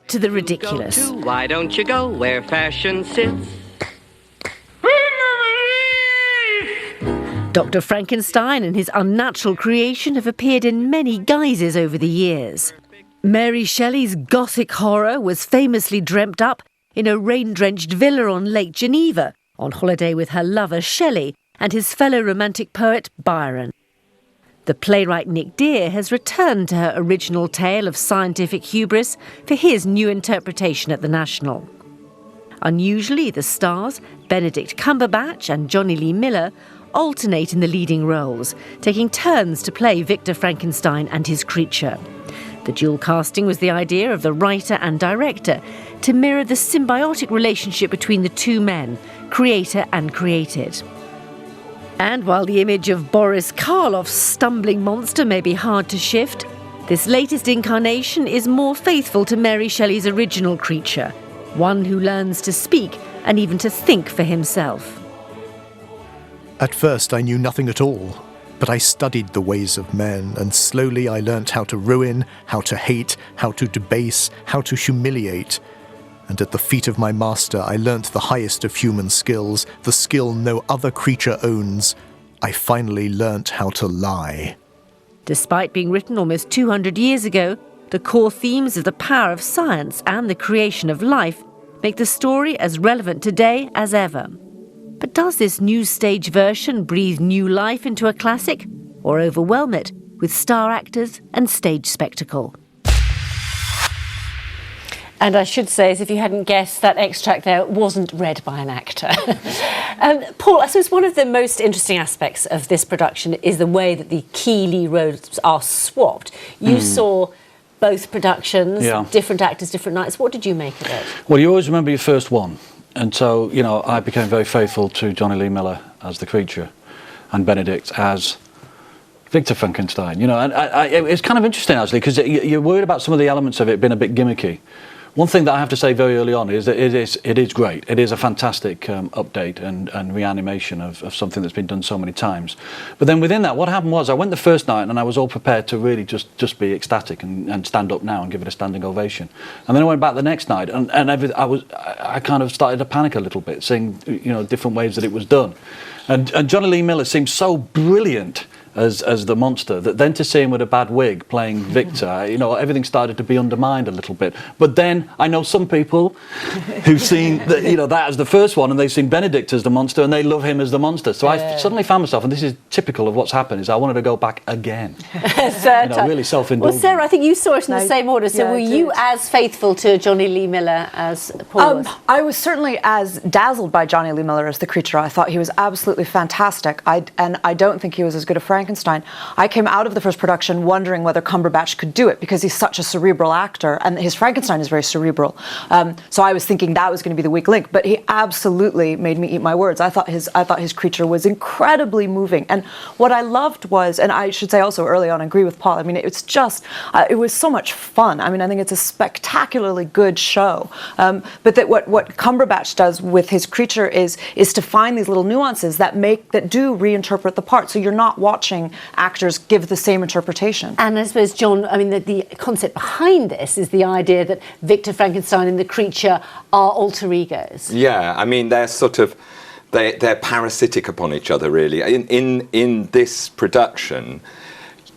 to the ridiculous. Why don't you go where fashion sits? Dr. Frankenstein and his unnatural creation have appeared in many guises over the years. Mary Shelley's Gothic horror was famously dreamt up in a rain-drenched villa on Lake Geneva, on holiday with her lover Shelley and his fellow romantic poet Byron. The playwright Nick Dear has returned to her original tale of scientific hubris for his new interpretation at the National. Unusually, the stars, Benedict Cumberbatch and Johnny Lee Miller, alternate in the leading roles, taking turns to play Victor Frankenstein and his creature. The dual casting was the idea of the writer and director to mirror the symbiotic relationship between the two men, creator and created. And while the image of Boris Karloff's stumbling monster may be hard to shift, this latest incarnation is more faithful to Mary Shelley's original creature, one who learns to speak and even to think for himself. At first I knew nothing at all, but I studied the ways of men, and slowly I learnt how to ruin, how to hate, how to debase, how to humiliate. And at the feet of my master I learnt the highest of human skills, the skill no other creature owns. I finally learnt how to lie. Despite being written almost 200 years ago, the core themes of the power of science and the creation of life make the story as relevant today as ever. But does this new stage version breathe new life into a classic, or overwhelm it with star actors and stage spectacle? And I should say, as if you hadn't guessed, that extract there wasn't read by an actor. Paul, I suppose one of the most interesting aspects of this production is the way that the key lead roles are swapped. You saw both productions, different actors, different nights. What did you make of it? Well, you always remember your first one. And so, you know, I became very faithful to Johnny Lee Miller as the creature and Benedict as Victor Frankenstein. You know, and it's kind of interesting, actually, because you're worried about some of the elements of it being a bit gimmicky. One thing that I have to say very early on is that it is great. It is a fantastic update and reanimation of something that's been done so many times. But then within that, what happened was I went the first night and I was all prepared to really just be ecstatic and stand up now and give it a standing ovation. And then I went back the next night and I kind of started to panic a little bit, seeing, you know, different ways that it was done. And Johnny Lee Miller seemed so brilliant as the monster, that then to see him with a bad wig playing Victor, you know, everything started to be undermined a little bit. But then I know some people who've seen that as the first one, and they've seen Benedict as the monster, and they love him as the monster. So I suddenly found myself, and this is typical of what's happened, is I wanted to go back again. Really self-indulgent. Well, Sarah, I think you saw it in the same order. So were you as faithful to Johnny Lee Miller as Paul was? I was certainly as dazzled by Johnny Lee Miller as the creature. I thought he was absolutely fantastic. And I don't think he was as good a Frankenstein. I came out of the first production wondering whether Cumberbatch could do it, because he's such a cerebral actor, and his Frankenstein is very cerebral. So I was thinking that was going to be the weak link, but he absolutely made me eat my words. I thought his creature was incredibly moving, and what I loved was, and I should say also early on, I agree with Paul. I mean, it's just it was so much fun. I mean, I think it's a spectacularly good show. But that what Cumberbatch does with his creature is to find these little nuances that do reinterpret the part, so you're not watching actors give the same interpretation. And I suppose, John, I mean, the concept behind this is the idea that Victor Frankenstein and the creature are alter egos. Yeah, I mean, they're sort of, they're parasitic upon each other, really. In this production,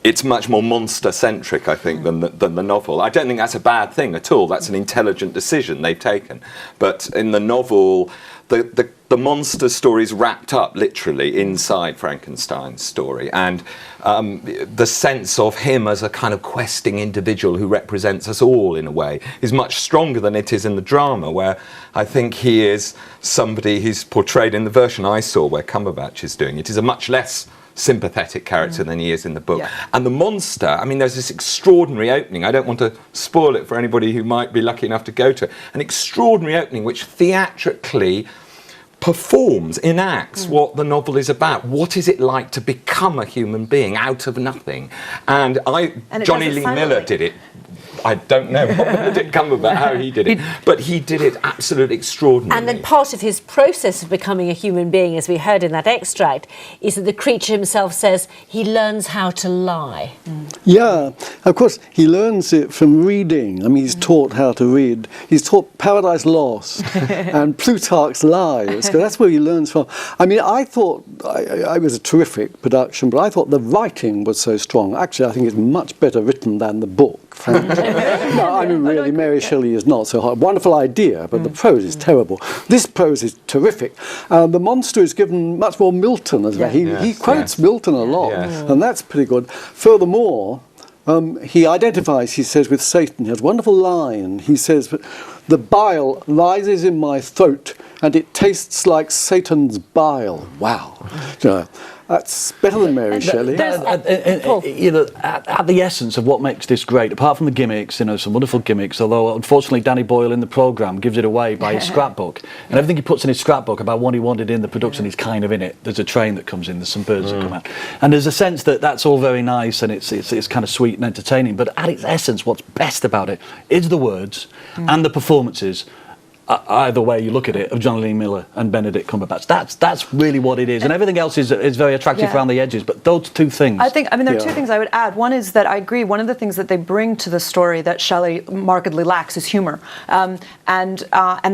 it's much more monster-centric, I think, than the novel. I don't think that's a bad thing at all. That's an intelligent decision they've taken. But in the novel, the monster story is wrapped up literally inside Frankenstein's story, and the sense of him as a kind of questing individual who represents us all in a way is much stronger than it is in the drama, where I think he is somebody who's portrayed in the version I saw where Cumberbatch is doing it, is a much less sympathetic character than he is in the book. Yeah. And the monster, I mean, there's this extraordinary opening. I don't want to spoil it for anybody who might be lucky enough to go to it. An extraordinary opening which theatrically enacts what the novel is about. What is it like to become a human being out of nothing? And Johnny Lee Miller did it I don't know what Benedict Cumberbatch, how he did it, but he did it absolutely extraordinarily. And then part of his process of becoming a human being, as we heard in that extract, is that the creature himself says he learns how to lie. Yeah, of course, he learns it from reading. I mean, he's taught how to read. He's taught Paradise Lost and Plutarch's Lives. So that's where he learns from. I mean, I thought it was a terrific production, but I thought the writing was so strong. Actually, I think it's much better written than the book, frankly. No, I mean, really, Mary Shelley is not so hard. Wonderful idea, but the prose is terrible. This prose is terrific. The monster is given much more Milton as well. He quotes Milton a lot, and that's pretty good. Furthermore, he identifies, he says, with Satan. He has a wonderful line. He says, "The bile rises in my throat, and it tastes like Satan's bile." Wow. You know, that's better than Mary Shelley. You know, at the essence of what makes this great, apart from the gimmicks, you know, some wonderful gimmicks, although unfortunately Danny Boyle in the programme gives it away by his scrapbook. And everything he puts in his scrapbook about what he wanted in the production is kind of in it. There's a train that comes in, there's some birds that come out. And there's a sense that that's all very nice and it's kind of sweet and entertaining, but at its essence, what's best about it is the words and the performances, either way you look at it, of John Lee Miller and Benedict Cumberbatch. That's really what it is, and everything else is very attractive around the edges. But those two things, there are two things I would add. One is that I agree. One of the things that they bring to the story that Shelley markedly lacks is humor, and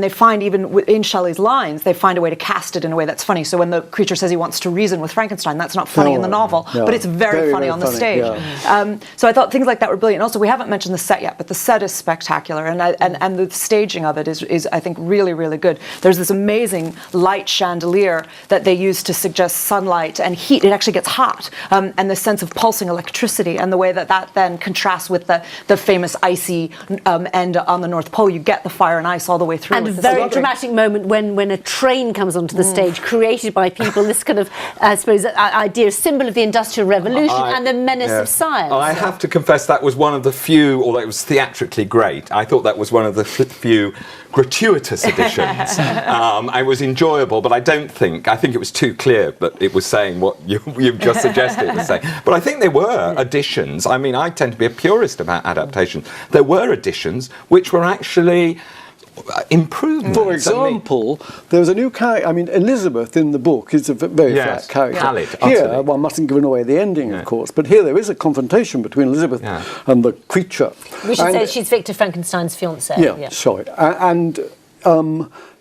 they find even in Shelley's lines, they find a way to cast it in a way that's funny. So when the creature says he wants to reason with Frankenstein, that's not funny in the novel, but it's very funny on the stage. Yeah. So I thought things like that were brilliant. And also, we haven't mentioned the set yet, but the set is spectacular, and the staging of it is I think really, really good. There's this amazing light chandelier that they use to suggest sunlight and heat. It actually gets hot, and the sense of pulsing electricity, and the way that then contrasts with the famous icy end on the North Pole. You get the fire and ice all the way through. And a very dramatic moment when a train comes onto the stage, created by people. This kind of, I suppose, idea, symbol of the Industrial Revolution and the menace of science. I have to confess that was one of the few, although it was theatrically great, I thought that was one of the few gratuitous editions. It was enjoyable, but I think it was too clear that it was saying what you've just suggested it was saying. But I think there were additions. I mean, I tend to be a purist about adaptations. There were additions which were actually improvements. For example, there was a new character. I mean, Elizabeth in the book is a very flat character. Pallid, here, one mustn't give away the ending, of course, but here there is a confrontation between Elizabeth and the creature. We should say she's Victor Frankenstein's fiancée. Yeah, sorry. And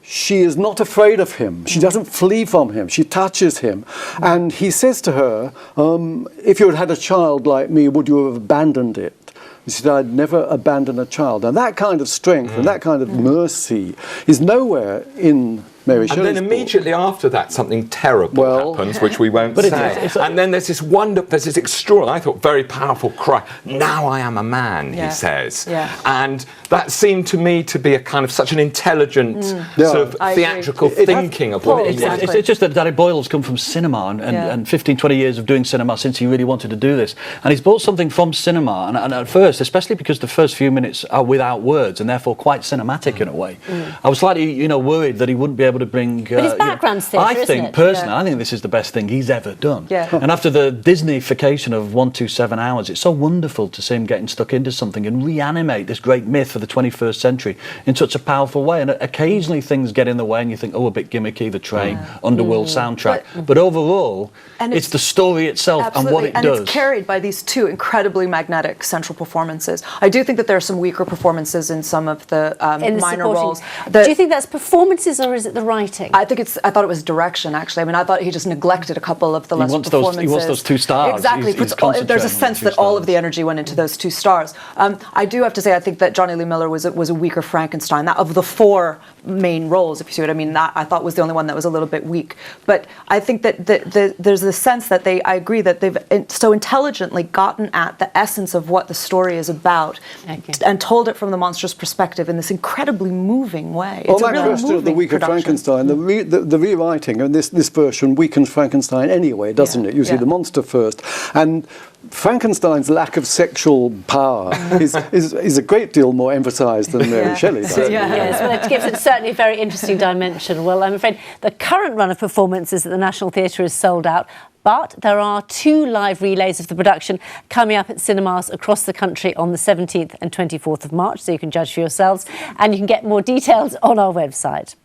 she is not afraid of him. She doesn't flee from him. She touches him. And he says to her, if you had had a child like me, would you have abandoned it? He said, I'd never abandon a child. And that kind of strength and that kind of mercy is nowhere in Mary Shelley's And then immediately after that, something terrible happens, which we won't say. And then there's this extraordinary, I thought, very powerful cry. Now I am a man, he says. Yeah. And that seemed to me to be a kind of such an intelligent sort of theatrical thinking of what it was. It's just that Danny Boyle's come from cinema and 15, 20 years of doing cinema since he really wanted to do this. And he's brought something from cinema, and at first, especially because the first few minutes are without words and therefore quite cinematic in a way. I was slightly, worried that he wouldn't be able to bring. But his background's theatre, I think personally, I think this is the best thing he's ever done. Yeah. And after the Disneyfication of 127 hours, it's so wonderful to see him getting stuck into something and reanimate this great myth for the 21st century in such a powerful way. And occasionally things get in the way, and you think, oh, a bit gimmicky, the train, underworld soundtrack. But overall, it's the story itself and what it does. And it's carried by these two incredibly magnetic central performances. I do think that there are some weaker performances in some of the minor roles. Do you think that's performances or is it the writing? I thought it was direction, actually. I mean, I thought he just neglected a couple of the lesser performances. He wants those 2 stars. Exactly. There's a sense that all of the energy went into those 2 stars. I do have to say, I think that Johnny Lee Miller was a weaker Frankenstein. That of the 4 main roles, if you see what I mean, that I thought was the only one that was a little bit weak. But I think that there's the sense that I agree that they've so intelligently gotten at the essence of what the story is about and told it from the monster's perspective in this incredibly moving way. It's a really moving the weaker production. Frankenstein, the rewriting, and this version weakens Frankenstein anyway, doesn't it? You see the monster first. And Frankenstein's lack of sexual power is a great deal more emphasised than Mary Shelley does. Yes, well, it gives it certainly a very interesting dimension. Well, I'm afraid the current run of performances at the National Theatre is sold out, but there are 2 live relays of the production coming up at cinemas across the country on the 17th and 24th of March, so you can judge for yourselves, and you can get more details on our website.